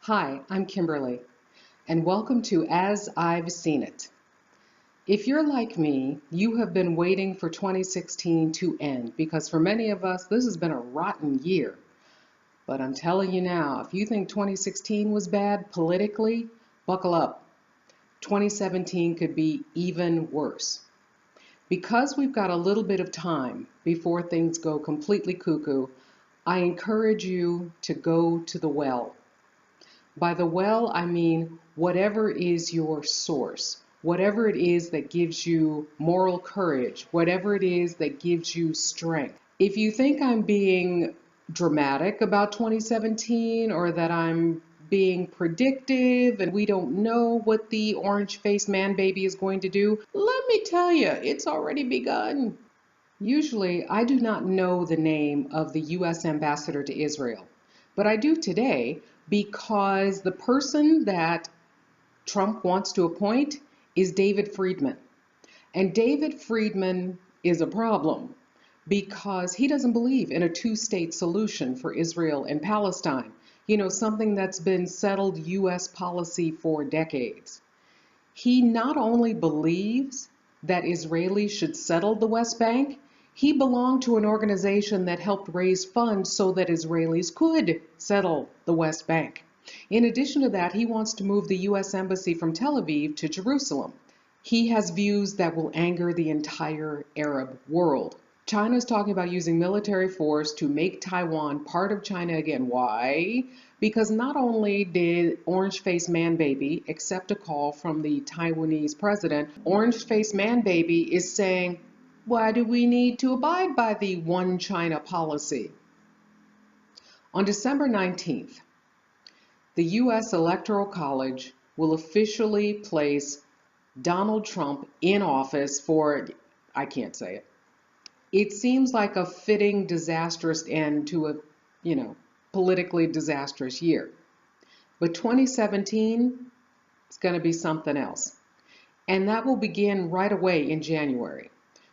Hi, I'm Kimberly, and welcome to As I've Seen It. If you're like me, you have been waiting for 2016 to end because for many of us, this has been a rotten year. But I'm telling you now, if you think 2016 was bad politically, buckle up. 2017 could be even worse. Because we've got a little bit of time before things go completely cuckoo, I encourage you to go to the well. By the well, I mean whatever is your source, whatever it is that gives you moral courage, whatever it is that gives you strength. If you think I'm being dramatic about 2017 or that I'm being predictive and we don't know what the orange faced man baby is going to do, let me tell you, it's already begun. Usually, I do not know the name of the U.S. ambassador to Israel, but I do today because the person that Trump wants to appoint is David Friedman. And David Friedman is a problem because he doesn't believe in a two-state solution for Israel and Palestine, something that's been settled U.S. policy for decades. He not only believes that Israelis should settle the West Bank, he belonged to an organization that helped raise funds so that Israelis could settle the West Bank. In addition to that, he wants to move the U.S. Embassy from Tel Aviv to Jerusalem. He has views that will anger the entire Arab world. China is talking about using military force to make Taiwan part of China again. Why? Because not only did Orange Faced Man Baby accept a call from the Taiwanese president, Orange Faced Man Baby is saying, why do we need to abide by the one China policy? On December 19th, the U.S. Electoral College will officially place Donald Trump in office for, I can't say it. It seems like a fitting, disastrous end to a, politically disastrous year. But 2017 is going to be something else. And that will begin right away in January.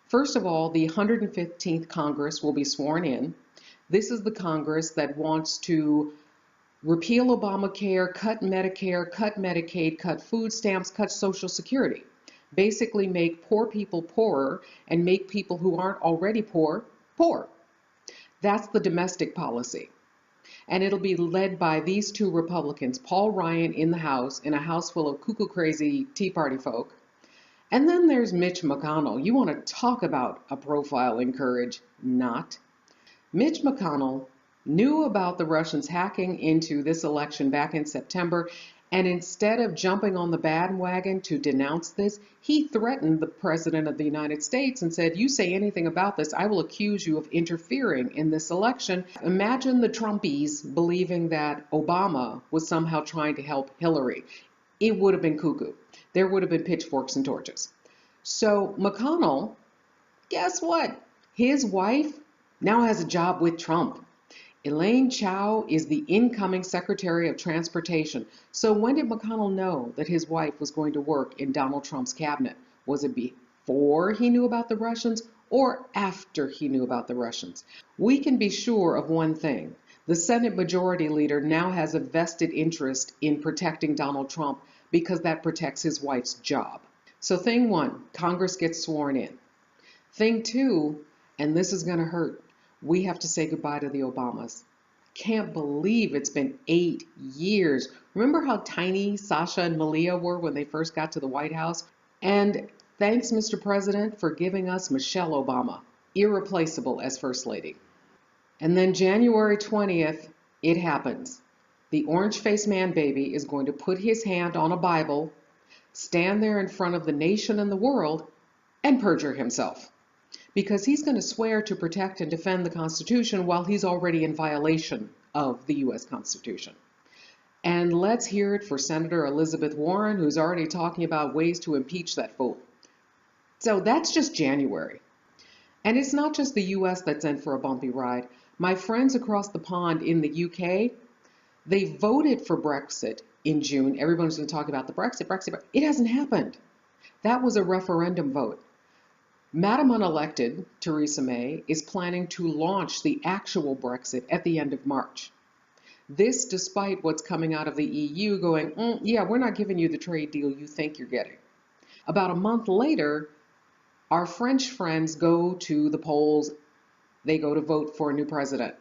First of all, the 115th Congress will be sworn in. This is the Congress that wants to repeal Obamacare, cut Medicare, cut Medicaid, cut food stamps, cut Social Security. Basically make poor people poorer and make people who aren't already poor, poor. That's the domestic policy. And it'll be led by these two Republicans, Paul Ryan in the House, in a House full of cuckoo crazy Tea Party folk. And then there's Mitch McConnell. You want to talk about a profile in courage? Not. Mitch McConnell knew about the Russians hacking into this election back in September, and instead of jumping on the bandwagon to denounce this, he threatened the President of the United States and said, you say anything about this, I will accuse you of interfering in this election. Imagine the Trumpies believing that Obama was somehow trying to help Hillary. It would have been cuckoo. There would have been pitchforks and torches. So McConnell, guess what? His wife now has a job with Trump. Elaine Chao is the incoming Secretary of Transportation. So when did McConnell know that his wife was going to work in Donald Trump's cabinet? Was it before he knew about the Russians or after he knew about the Russians? We can be sure of one thing. The Senate Majority Leader now has a vested interest in protecting Donald Trump because that protects his wife's job. So thing one, Congress gets sworn in. Thing two, and this is going to hurt, we have to say goodbye to the Obamas. Can't believe it's been 8 years. Remember how tiny Sasha and Malia were when they first got to the White House? And thanks, Mr. President, for giving us Michelle Obama, irreplaceable as First Lady. And then January 20th, it happens. The orange-faced man baby is going to put his hand on a Bible, stand there in front of the nation and the world, and perjure himself. Because he's going to swear to protect and defend the Constitution while he's already in violation of the U.S. Constitution. And let's hear it for Senator Elizabeth Warren, who's already talking about ways to impeach that fool. So that's just January. And it's not just the U.S. that's in for a bumpy ride. My friends across the pond in the U.K., they voted for Brexit in June. Everyone's going to talk about the Brexit. It hasn't happened. That was a referendum vote. Madam Unelected, Theresa May, is planning to launch the actual Brexit at the end of March. This despite what's coming out of the EU going, yeah, we're not giving you the trade deal you think you're getting. About a month later, our French friends go to the polls. They go to vote for a new president.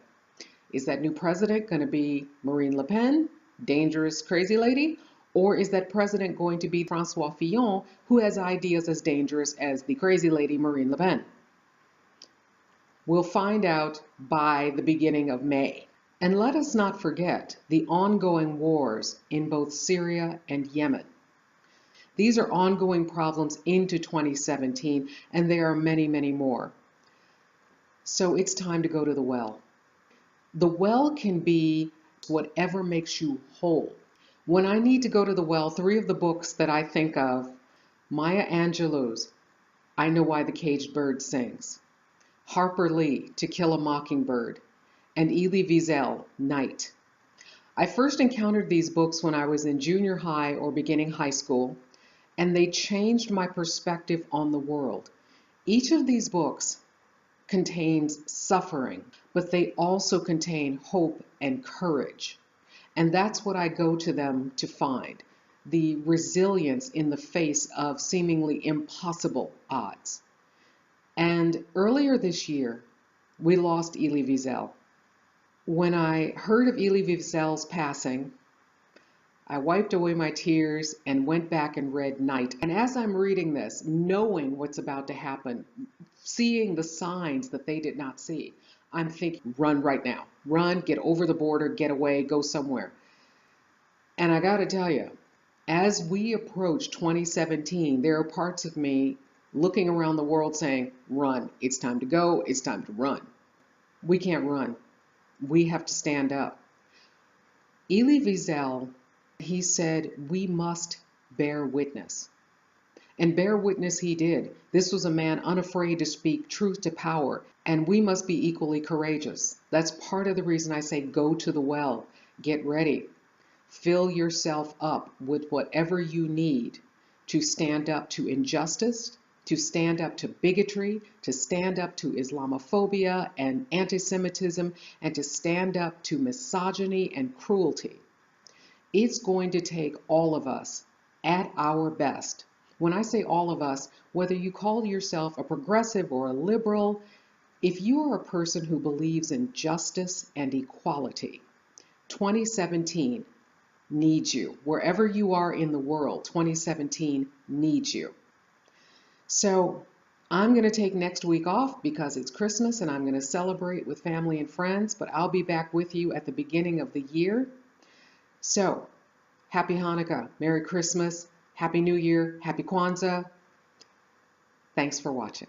Is that new president going to be Marine Le Pen, dangerous crazy lady? Or is that president going to be Francois Fillon, who has ideas as dangerous as the crazy lady Marine Le Pen? We'll find out by the beginning of May. And let us not forget the ongoing wars in both Syria and Yemen. These are ongoing problems into 2017, and there are many, many more. So it's time to go to the well. The well can be whatever makes you whole. When I need to go to the well, three of the books that I think of: Maya Angelou's I Know Why the Caged Bird Sings, Harper Lee, To Kill a Mockingbird, and Elie Wiesel, Night. I first encountered these books when I was in junior high or beginning high school, and they changed my perspective on the world. Each of these books contains suffering, but they also contain hope and courage. And that's what I go to them to find: the resilience in the face of seemingly impossible odds. And earlier this year, we lost Elie Wiesel. When I heard of Elie Wiesel's passing, I wiped away my tears and went back and read Night. And as I'm reading this, knowing what's about to happen, seeing the signs that they did not see, I'm thinking, run right now. Run, get over the border, get away, go somewhere. And I got to tell you, as we approach 2017, there are parts of me looking around the world saying, run. It's time to go. It's time to run. We can't run. We have to stand up. Elie Wiesel, he said, we must bear witness. And bear witness he did. This was a man unafraid to speak truth to power, and we must be equally courageous. That's part of the reason I say go to the well, get ready. Fill yourself up with whatever you need to stand up to injustice, to stand up to bigotry, to stand up to Islamophobia and anti-Semitism, and to stand up to misogyny and cruelty. It's going to take all of us at our best. When I say all of us, whether you call yourself a progressive or a liberal, if you are a person who believes in justice and equality, 2017 needs you. Wherever you are in the world, 2017 needs you. So I'm going to take next week off because it's Christmas and I'm going to celebrate with family and friends, but I'll be back with you at the beginning of the year. So happy Hanukkah, Merry Christmas, Happy New Year, Happy Kwanzaa. Thanks for watching.